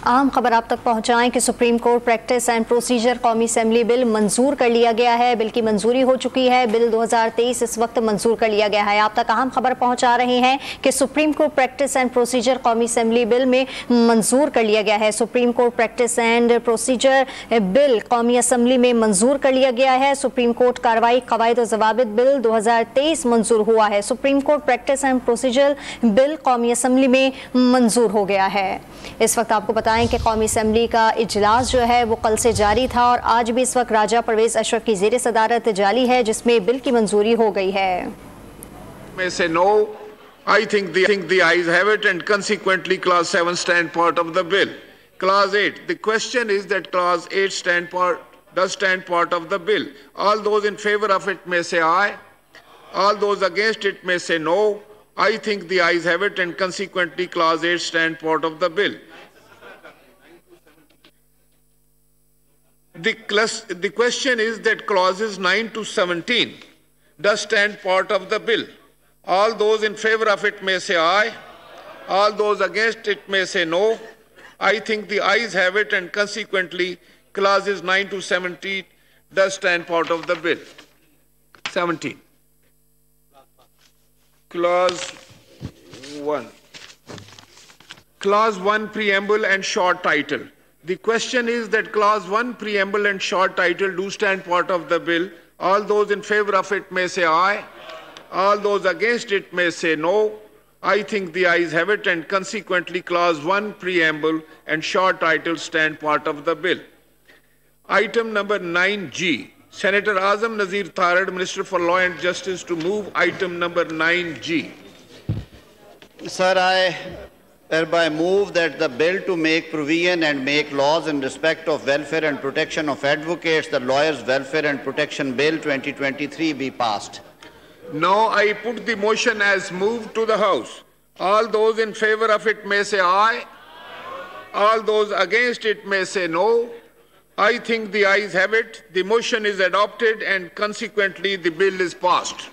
अहम खबर आप तक पहुंचाएं कि supreme court practice and procedure कौमी असम्बली बिल मंजूर कर लिया गया है। बिल की मंजूरी हो चुकी है। बिल 2023 इस वक्त मंजूर कर लिया गया है। आप तक अहम खबर पहुंचा रहे हैं कि supreme court practice and procedure कौमी असम्बली बिल में मंजूर कर लिया गया है। Supreme court practice and procedure bill कौमी असम्बली में मंजूर कर लिया गया है। सुप्रीम कोर्ट कार्रवाई कवायद और ज़वाबित बिल 2023 मंजूर हुआ है। Supreme court practice and procedure bill कौमी असम्बली में मंजूर हो गया है। इस वक्त आपको बताएं कि कौमी असम्बली का इजलास जो है वो कल से जारी था और आज भी इस वक्त राजा परवेज अशरफ की ज़ेर सदारत जारी है, जिसमें बिल की मंजूरी हो गई है। May say no. I think the ayes have it, and consequently clause 7 stand part of the bill. Clause 8. The question is that clause 8 does stand part of the bill. All those in favor of it may say aye. All those against it may say no. I think the ayes have it, and consequently clause 8 stand part of the bill. The question is that clauses 9 to 17 does stand part of the bill. All those in favor of it may say aye. All those against it may say no. I think the ayes have it, and consequently clauses 9 to 17 does stand part of the bill. 17. Clause 1. Clause 1 preamble and short title. The question is that clause 1 preamble and short title do stand part of the bill. All those in favor of it may say aye. All those against it may say no. I think the ayes have it, and consequently clause 1 preamble and short title stand part of the bill. Item number 9G. Senator Azam Nazir Tharad, Minister for Law and Justice, to move item number 9G. Sir, I hereby move that the bill to make provision and make laws in respect of welfare and protection of advocates, the Lawyers' Welfare and Protection Bill 2023, be passed. Now I put the motion as moved to the House. All those in favor of it may say aye. All those against it may say no. I think the ayes have it. The motion is adopted, and consequently the bill is passed.